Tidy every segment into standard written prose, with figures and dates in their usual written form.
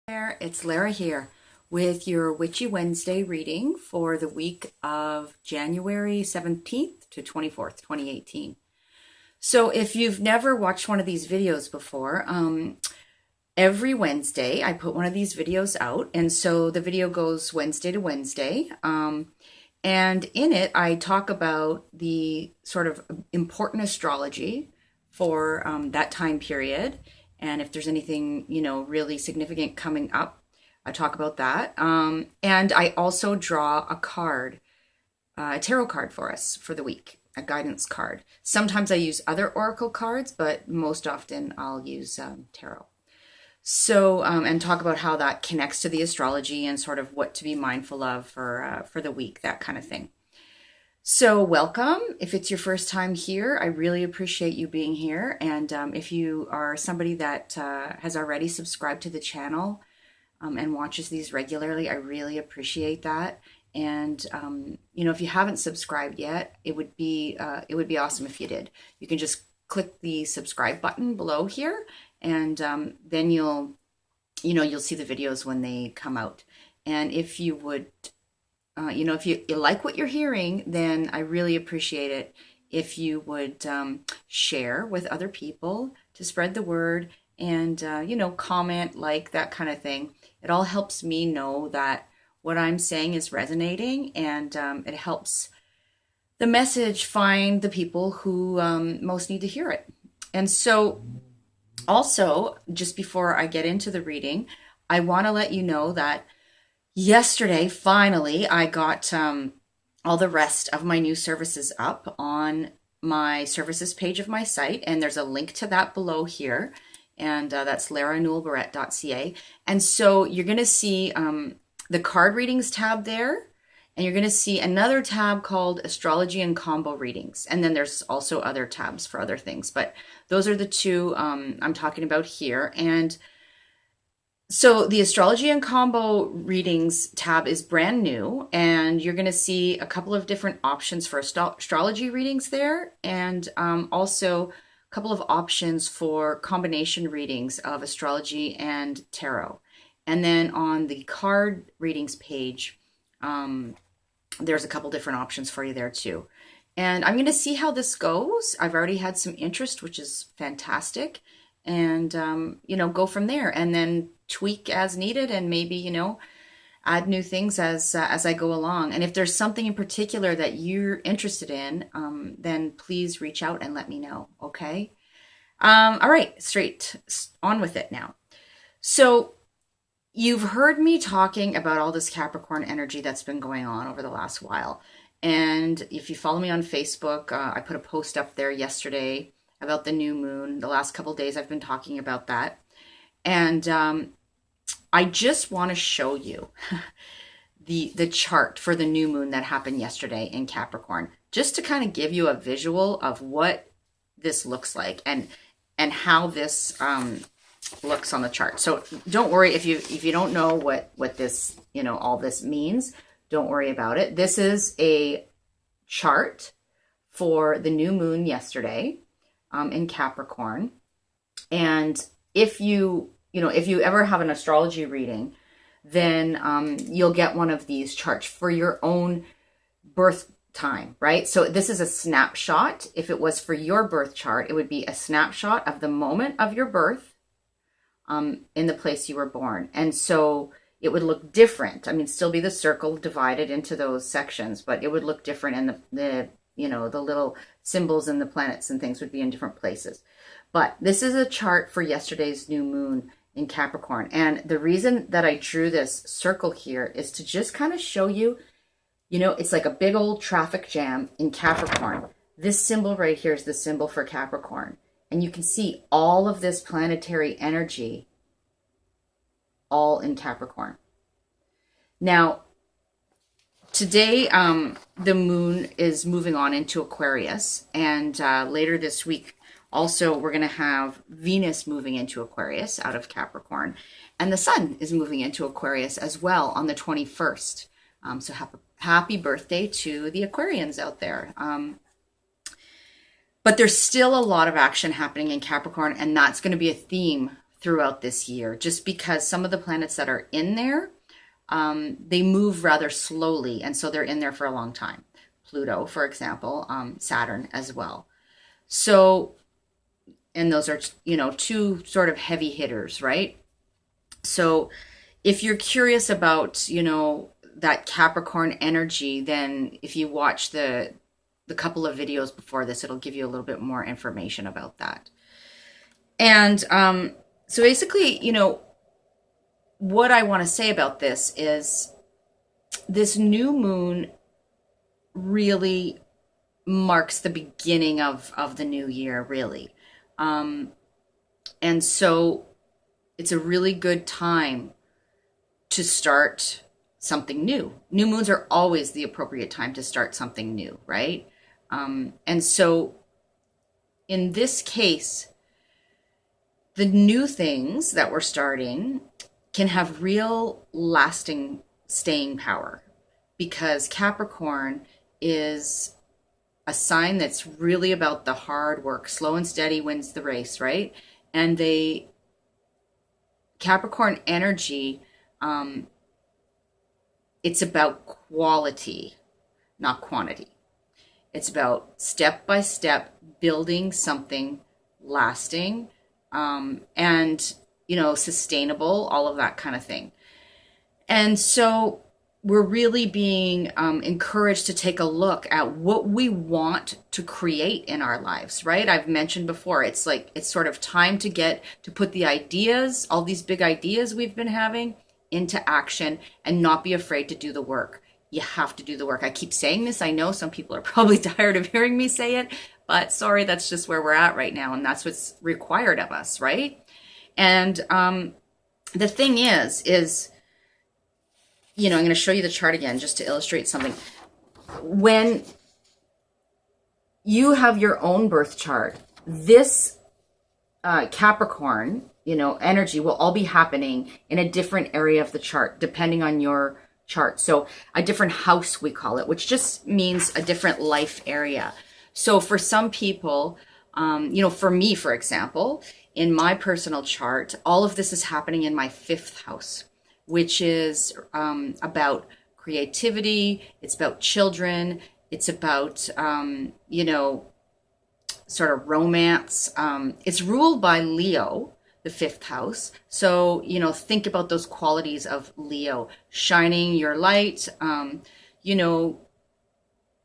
There, it's Lara here with your Witchy Wednesday reading for the week of January 17th to 24th, 2018. So if you've never watched one of these videos before, every Wednesday I put one of these videos out, and so the video goes Wednesday to Wednesday. And in it, I talk about the sort of important astrology for that time period. And if there's anything, really significant coming up, I talk about that. And I also draw a card, a tarot card for us for the week, a guidance card. Sometimes I use other oracle cards, but most often I'll use tarot. So, and talk about how that connects to the astrology and sort of what to be mindful of for the week, that kind of thing. So welcome. If it's your first time here, I really appreciate you being here. And if you are somebody that has already subscribed to the channel and watches these regularly, I really appreciate that. And if you haven't subscribed yet, it would be awesome if you did. You can just click the subscribe button below here, and then you'll see the videos when they come out. And if you would, if you like what you're hearing, then I really appreciate it if you would share with other people to spread the word, and comment, like, that kind of thing. It all helps me know that what I'm saying is resonating, and it helps the message find the people who most need to hear it. And so also, just before I get into the reading, I want to let you know that yesterday, finally, I got all the rest of my new services up on my services page of my site, and there's a link to that below here, and that's Newell-Barrette.ca. And so you're going to see the card readings tab there, and you're going to see another tab called Astrology and Combo Readings, and then there's also other tabs for other things, but those are the two I'm talking about here. And so the Astrology and Combo Readings tab is brand new, and you're going to see a couple of different options for astrology readings there, and also a couple of options for combination readings of astrology and tarot. And then on the card readings page, there's a couple different options for you there too. And I'm going to see how this goes. I've already had some interest, which is fantastic. And, go from there, and then tweak as needed, and maybe, add new things as I go along. And if there's something in particular that you're interested in, then please reach out and let me know. Okay. All right, straight on with it now. So you've heard me talking about all this Capricorn energy that's been going on over the last while. And if you follow me on Facebook, I put a post up there yesterday about the new moon. The last couple of days I've been talking about that. And I just want to show you the chart for the new moon that happened yesterday in Capricorn, just to kind of give you a visual of what this looks like and how this looks on the chart. So don't worry if you don't know what this, all this means. Don't worry about it. This is a chart for the new moon yesterday in Capricorn. And if you ever have an astrology reading, then you'll get one of these charts for your own birth time, right? So this is a snapshot. If it was for your birth chart, it would be a snapshot of the moment of your birth in the place you were born. And so it would look different. I mean, still be the circle divided into those sections, but it would look different, and the little symbols and the planets and things would be in different places. But this is a chart for yesterday's new moon in Capricorn. And the reason that I drew this circle here is to just kind of show you, it's like a big old traffic jam in Capricorn. This symbol right here is the symbol for Capricorn. And you can see all of this planetary energy all in Capricorn. Now, today, the moon is moving on into Aquarius, and later this week, also, we're going to have Venus moving into Aquarius out of Capricorn, and the sun is moving into Aquarius as well on the 21st. So happy birthday to the Aquarians out there. But there's still a lot of action happening in Capricorn, and that's going to be a theme throughout this year, just because some of the planets that are in there, they move rather slowly, and so they're in there for a long time. Pluto, for example, Saturn as well. So, and those are, two sort of heavy hitters, right? So if you're curious about, that Capricorn energy, then if you watch the couple of videos before this, it'll give you a little bit more information about that. And so basically, what I want to say about this is this new moon really marks the beginning of the new year, really. And so it's a really good time to start something new. New moons are always the appropriate time to start something new, right? And so in this case, the new things that we're starting can have real lasting staying power, because Capricorn is a sign that's really about the hard work. Slow and steady wins the race, right? And Capricorn energy, it's about quality, not quantity. It's about step by step building something lasting, and, sustainable, all of that kind of thing. And so we're really being encouraged to take a look at what we want to create in our lives, right? I've mentioned before, it's sort of time to put the ideas, all these big ideas we've been having, into action, and not be afraid to do the work. You have to do the work. I keep saying this. I know some people are probably tired of hearing me say it, but sorry, that's just where we're at right now. And that's what's required of us, right? And the thing is, I'm going to show you the chart again just to illustrate something. When you have your own birth chart, this Capricorn, energy will all be happening in a different area of the chart, depending on your chart. So a different house, we call it, which just means a different life area. So for some people, for me, for example, in my personal chart, all of this is happening in my 5th house, which is about creativity. It's about children. It's about, sort of romance. It's ruled by Leo, the 5th house. So, think about those qualities of Leo: shining your light,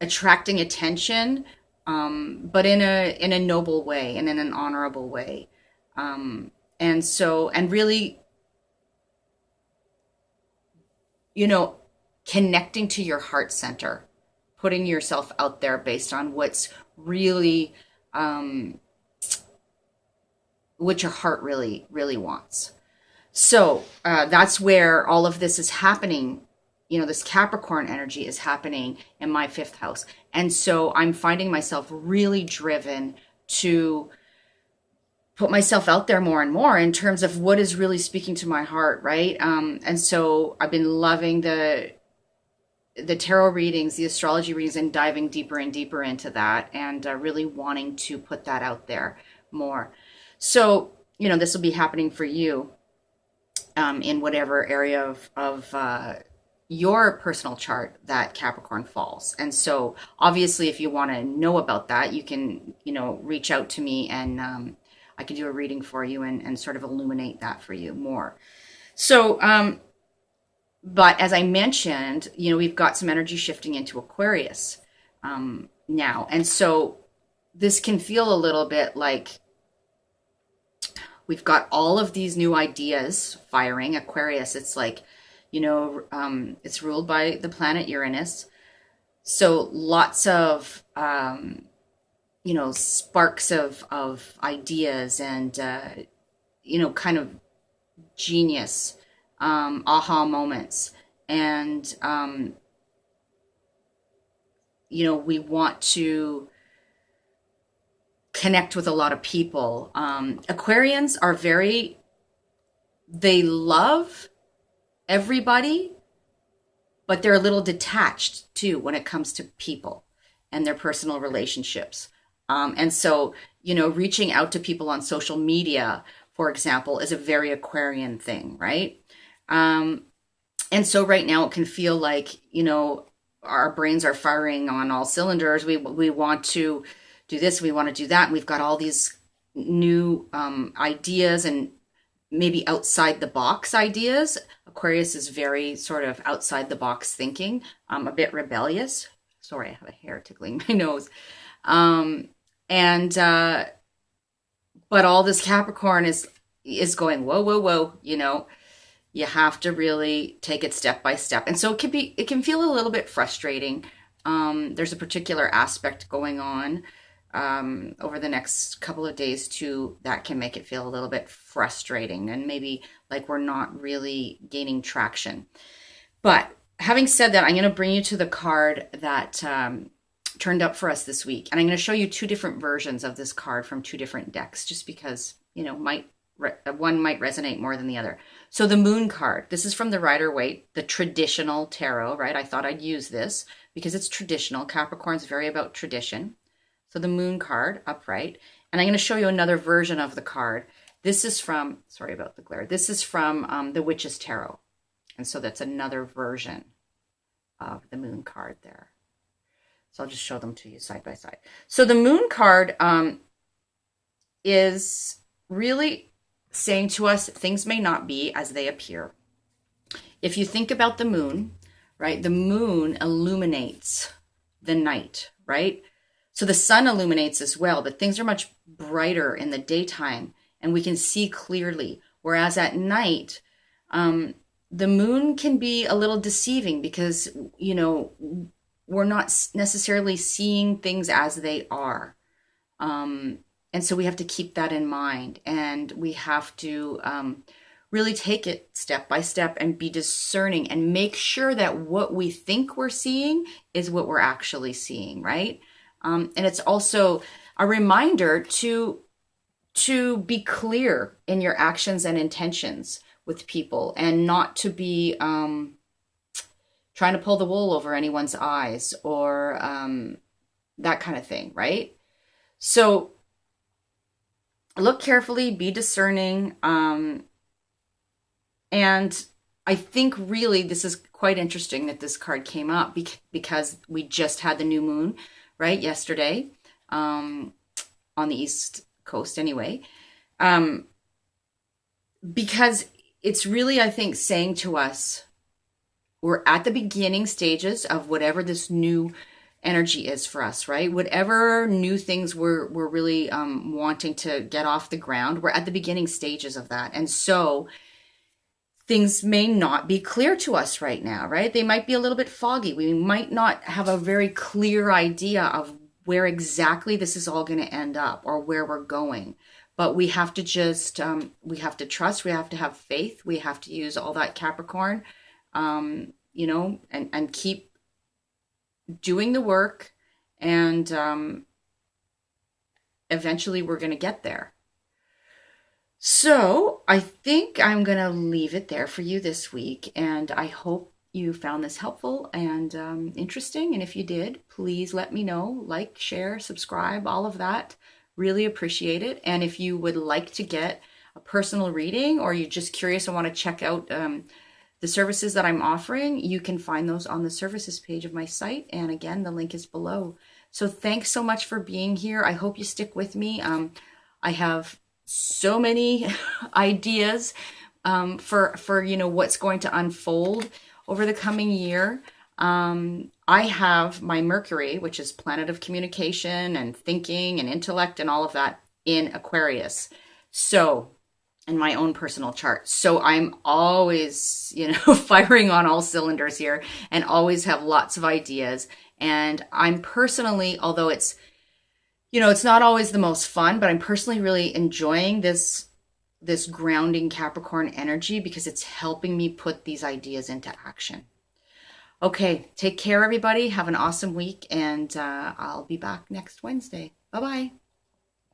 attracting attention, but in a noble way and in an honorable way. And really, connecting to your heart center, putting yourself out there based on what's really, what your heart really, really wants. So that's where all of this is happening. This Capricorn energy is happening in my 5th house. And so I'm finding myself really driven to put myself out there more and more in terms of what is really speaking to my heart, right? And so I've been loving the tarot readings, the astrology readings, and diving deeper and deeper into that, and really wanting to put that out there more. So, this will be happening for you in whatever area of your personal chart that Capricorn falls. And so obviously, if you want to know about that, you can, reach out to me, and I can do a reading for you and sort of illuminate that for you more. So, but as I mentioned, we've got some energy shifting into Aquarius now. And so this can feel a little bit like we've got all of these new ideas firing. Aquarius, it's like, it's ruled by the planet Uranus. So lots of, sparks of ideas and, kind of genius, aha moments. And, we want to connect with a lot of people. Aquarians are they love everybody, but they're a little detached too when it comes to people and their personal relationships. And so, reaching out to people on social media for example, is a very Aquarian thing, right? And so right now it can feel like, our brains are firing on all cylinders. We want to do this, we want to do that. And we've got all these new ideas and maybe outside the box ideas. Aquarius is very sort of outside the box thinking, a bit rebellious. Sorry, I have a hair tickling my nose. And but all this Capricorn is going, whoa, whoa, whoa, you have to really take it step by step. And so it can feel a little bit frustrating. There's a particular aspect going on over the next couple of days too that can make it feel a little bit frustrating and maybe like we're not really gaining traction. But having said that, I'm going to bring you to the card that turned up for us this week. And I'm going to show you two different versions of this card from two different decks, just because, one might resonate more than the other. So the Moon card, this is from the Rider-Waite, the traditional tarot, right? I thought I'd use this because it's traditional. Capricorn's very about tradition. So the Moon card, upright. And I'm going to show you another version of the card. This is from, sorry about the glare, this is from the Witch's Tarot. And so that's another version of the Moon card there. So I'll just show them to you side by side. So the Moon card is really saying to us, things may not be as they appear. If you think about the moon, right? The moon illuminates the night, right? So the sun illuminates as well, but things are much brighter in the daytime and we can see clearly. Whereas at night, the moon can be a little deceiving because, we're not necessarily seeing things as they are. And so we have to keep that in mind, and we have to really take it step by step and be discerning and make sure that what we think we're seeing is what we're actually seeing, right? And it's also a reminder to be clear in your actions and intentions with people and not to be trying to pull the wool over anyone's eyes or that kind of thing, right? So look carefully, be discerning. And I think really this is quite interesting that this card came up because we just had the new moon, right, yesterday, on the East Coast anyway. Because it's really, I think, saying to us, we're at the beginning stages of whatever this new energy is for us, right? Whatever new things we're really wanting to get off the ground, we're at the beginning stages of that. And so things may not be clear to us right now, right? They might be a little bit foggy. We might not have a very clear idea of where exactly this is all going to end up or where we're going. But we have to just, we have to trust, we have to have faith, we have to use all that Capricorn, and keep doing the work, and eventually we're going to get there. So I think I'm going to leave it there for you this week, and I hope you found this helpful and interesting. And if you did, please let me know, like, share, subscribe, all of that. Really appreciate it. And if you would like to get a personal reading, or you're just curious and want to check out the services that I'm offering, you can find those on the services page of my site. And again, the link is below. So thanks so much for being here. I hope you stick with me. I have so many ideas for what's going to unfold over the coming year. I have my Mercury, which is planet of communication and thinking and intellect and all of that, in Aquarius. So in my own personal chart. So I'm always, firing on all cylinders here and always have lots of ideas. And I'm personally, although it's not always the most fun, but I'm personally really enjoying this grounding Capricorn energy because it's helping me put these ideas into action. Okay, take care, everybody. Have an awesome week, and I'll be back next Wednesday. Bye-bye.